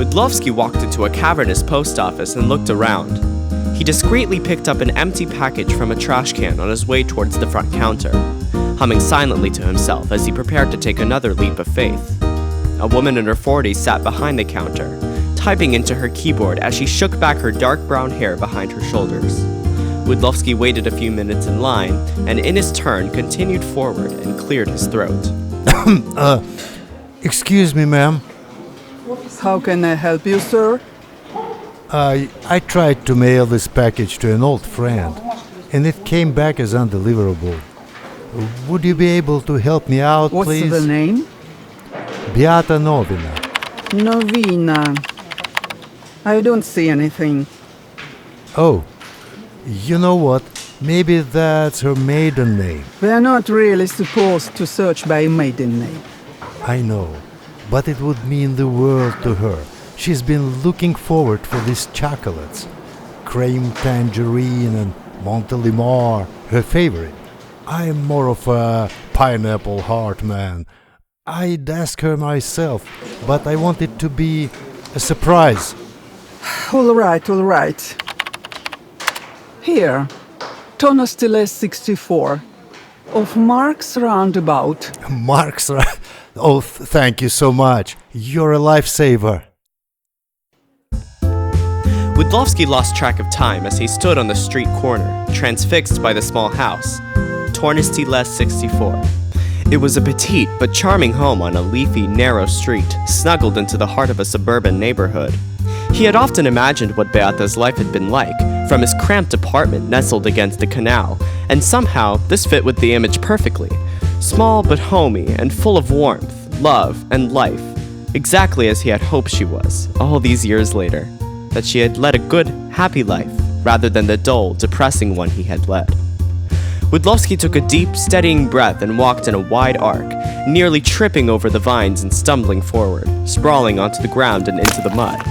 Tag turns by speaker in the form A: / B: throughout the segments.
A: Widlowski walked into a cavernous post office and looked around. He discreetly picked up an empty package from a trash can on his way towards the front counter, humming silently to himself as he prepared to take another leap of faith. A woman in her 40s sat behind the counter, typing into her keyboard as she shook back her dark brown hair behind her shoulders. Widlowski waited a few minutes in line and in his turn continued forward and cleared his throat.
B: Excuse me, ma'am.
C: How can I help you, sir?
B: I tried to mail this package to an old friend, and it came back as undeliverable. Would you be able to help me out, please?
C: What's the name?
B: Beata Novina.
C: Novina. I don't see anything.
B: Oh, you know what? Maybe that's her maiden name.
C: We're not really supposed to search by maiden name.
B: I know, but it would mean the world to her. She's been looking forward for these chocolates. Cream tangerine and Montelimar, her favorite. I'm more of a pineapple heart man. I'd ask her myself, but I want it to be a surprise.
C: All right. Here, Tonostile 64, of Mark's Roundabout.
B: Mark's Oh, thank you so much. You're a lifesaver.
A: Widlowski lost track of time as he stood on the street corner, transfixed by the small house, Tornistile 64. It was a petite but charming home on a leafy, narrow street, snuggled into the heart of a suburban neighborhood. He had often imagined what Beata's life had been like, from his cramped apartment nestled against the canal, and somehow this fit with the image perfectly. Small but homey and full of warmth, love, and life, exactly as he had hoped she was, all these years later. That she had led a good, happy life, rather than the dull, depressing one he had led. Widlowski took a deep, steadying breath and walked in a wide arc, nearly tripping over the vines and stumbling forward, sprawling onto the ground and into the mud.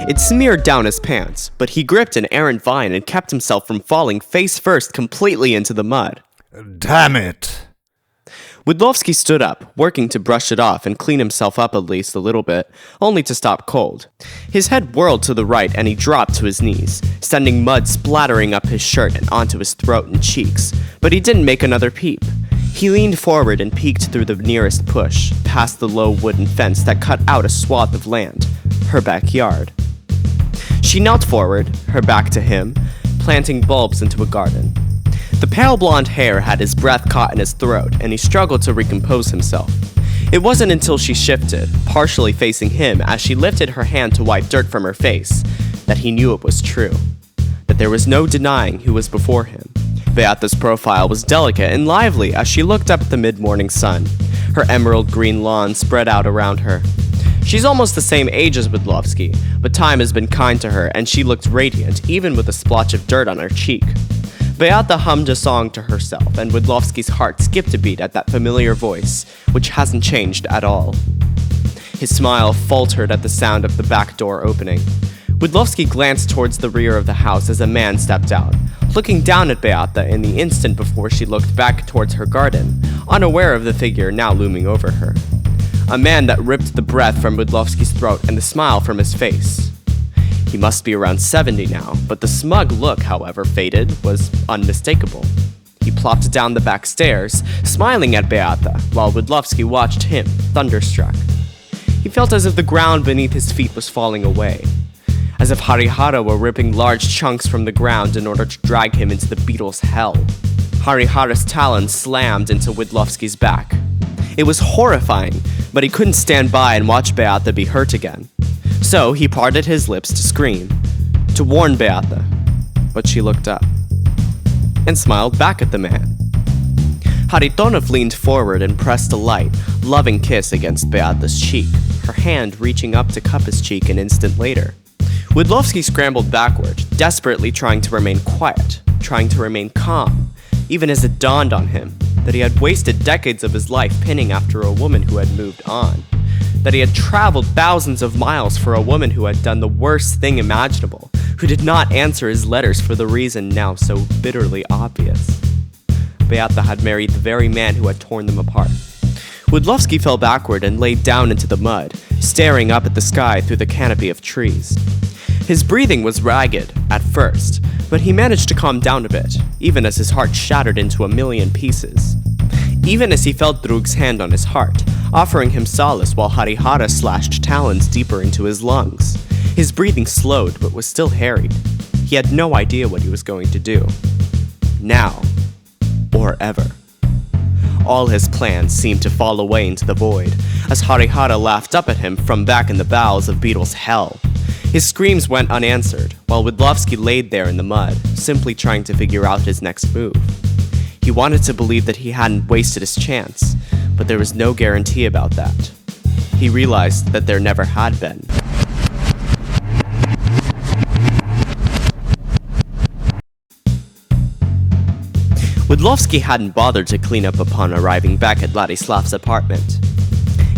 A: It smeared down his pants, but he gripped an errant vine and kept himself from falling face first completely into the mud.
B: Damn it!
A: Widlowski stood up, working to brush it off and clean himself up at least a little bit, only to stop cold. His head whirled to the right and he dropped to his knees, sending mud splattering up his shirt and onto his throat and cheeks, but he didn't make another peep. He leaned forward and peeked through the nearest bush, past the low wooden fence that cut out a swath of land, her backyard. She knelt forward, her back to him, planting bulbs into a garden. The pale blonde hair had his breath caught in his throat, and he struggled to recompose himself. It wasn't until she shifted, partially facing him as she lifted her hand to wipe dirt from her face, that he knew it was true. That there was no denying who was before him. Beata's profile was delicate and lively as she looked up at the mid-morning sun, her emerald green lawn spread out around her. She's almost the same age as Widlowski, but time has been kind to her and she looked radiant, even with a splotch of dirt on her cheek. Beata hummed a song to herself, and Widlowski's heart skipped a beat at that familiar voice, which hasn't changed at all. His smile faltered at the sound of the back door opening. Widlowski glanced towards the rear of the house as a man stepped out, looking down at Beata in the instant before she looked back towards her garden, unaware of the figure now looming over her. A man that ripped the breath from Widlowski's throat and the smile from his face. He must be around 70 now, but the smug look, however faded, was unmistakable. He plopped down the back stairs, smiling at Beata, while Widlowski watched him, thunderstruck. He felt as if the ground beneath his feet was falling away, as if Harihara were ripping large chunks from the ground in order to drag him into the beetle's hell. Harihara's talons slammed into Widlowski's back. It was horrifying, but he couldn't stand by and watch Beata be hurt again. So he parted his lips to scream, to warn Beata, but she looked up and smiled back at the man. Haritonov leaned forward and pressed a light, loving kiss against Beata's cheek, her hand reaching up to cup his cheek an instant later. Widlowski scrambled backward, desperately trying to remain quiet, trying to remain calm, even as it dawned on him that he had wasted decades of his life pinning after a woman who had moved on. That he had traveled thousands of miles for a woman who had done the worst thing imaginable, who did not answer his letters for the reason now so bitterly obvious. Beata had married the very man who had torn them apart. Widlowski fell backward and laid down into the mud, staring up at the sky through the canopy of trees. His breathing was ragged at first, but he managed to calm down a bit, even as his heart shattered into a million pieces. Even as he felt Drug's hand on his heart, offering him solace while Harihara slashed talons deeper into his lungs. His breathing slowed but was still harried. He had no idea what he was going to do. Now, or ever. All his plans seemed to fall away into the void, as Harihara laughed up at him from back in the bowels of Beetle's hell. His screams went unanswered, while Widlowski laid there in the mud, simply trying to figure out his next move. He wanted to believe that he hadn't wasted his chance, but there was no guarantee about that. He realized that there never had been. Widlowski hadn't bothered to clean up upon arriving back at Ladislav's apartment.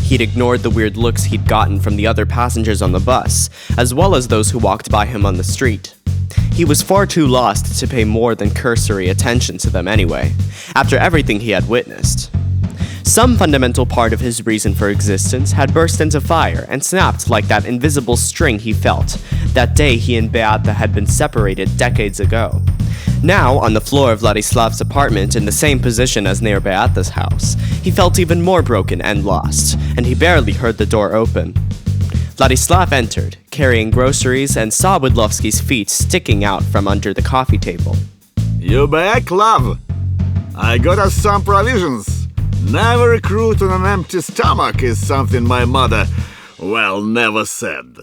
A: He'd ignored the weird looks he'd gotten from the other passengers on the bus, as well as those who walked by him on the street. He was far too lost to pay more than cursory attention to them anyway, after everything he had witnessed. Some fundamental part of his reason for existence had burst into fire and snapped like that invisible string he felt that day he and Beata had been separated decades ago. Now, on the floor of Ladislav's apartment in the same position as near Beata's house, he felt even more broken and lost, and he barely heard the door open. Ladislav entered, carrying groceries, and saw Widlowski's feet sticking out from under the coffee table.
D: You back, love? I got us some provisions. Never recruit on an empty stomach is something my mother, well, never said.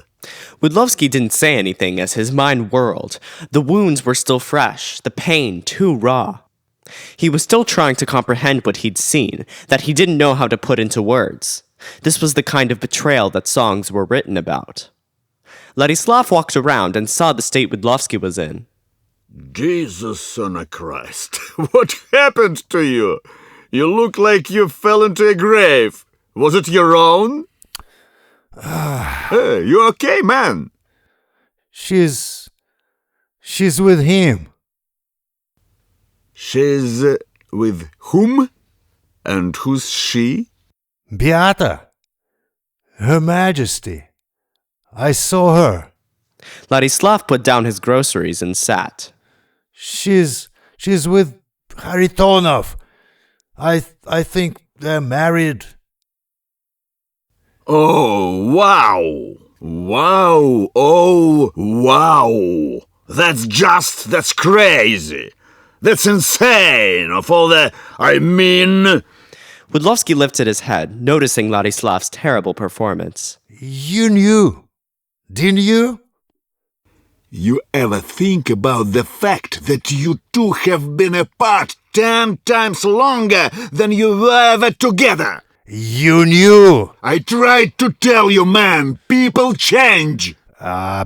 A: Widlowski didn't say anything as his mind whirled. The wounds were still fresh, the pain too raw. He was still trying to comprehend what he'd seen, that he didn't know how to put into words. This was the kind of betrayal that songs were written about. Ladislav walked around and saw the state Widlowski was in.
D: Jesus, son of Christ, what happened to you? You look like you fell into a grave. Was it your own? Hey, you okay, man?
B: She's with him.
D: She's with whom? And who's she?
B: Beata. Her Majesty. I saw her.
A: Ladislav put down his groceries and sat.
B: She's with Haritonov. I think they're married.
D: Oh, wow! Wow! Oh, wow! That's crazy! That's insane! Of all the,
A: Widlowski lifted his head, noticing Ladislav's terrible performance.
B: You knew, didn't you?
D: You ever think about the fact that you two have been apart 10 times longer than you were ever together?
B: You knew!
D: I tried to tell you, man, people change!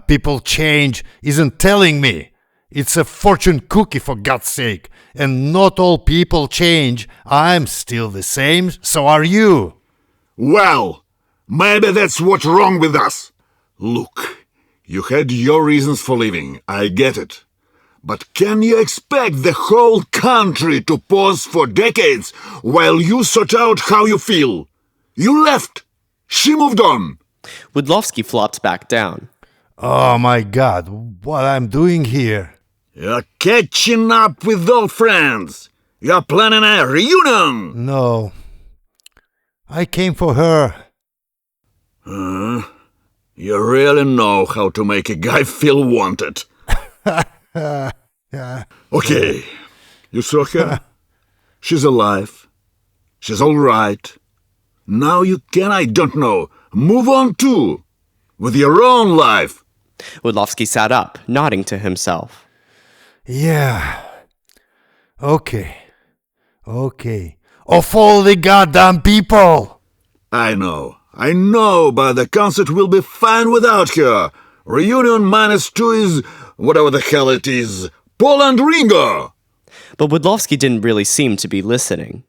B: People change isn't telling me. It's a fortune cookie, for God's sake. And not all people change. I'm still the same, so are you.
D: Well, maybe that's what's wrong with us. Look, you had your reasons for leaving, I get it. But can you expect the whole country to pause for decades while you sort out how you feel? You left. She moved on.
A: Widlowski flopped back down.
B: Oh my God, what I'm doing here?
D: You're catching up with old friends. You're planning a reunion.
B: No. I came for her.
D: You really know how to make a guy feel wanted. Okay, you saw her? She's alive. She's all right. Now you can, I don't know, move on too, with your own life.
A: Widlowski sat up, nodding to himself.
B: Yeah. Okay. Of all the goddamn people!
D: I know, but the concert will be fine without her. Reunion -2 is whatever the hell it is. Paul and Ringo!
A: But Widlowski didn't really seem to be listening.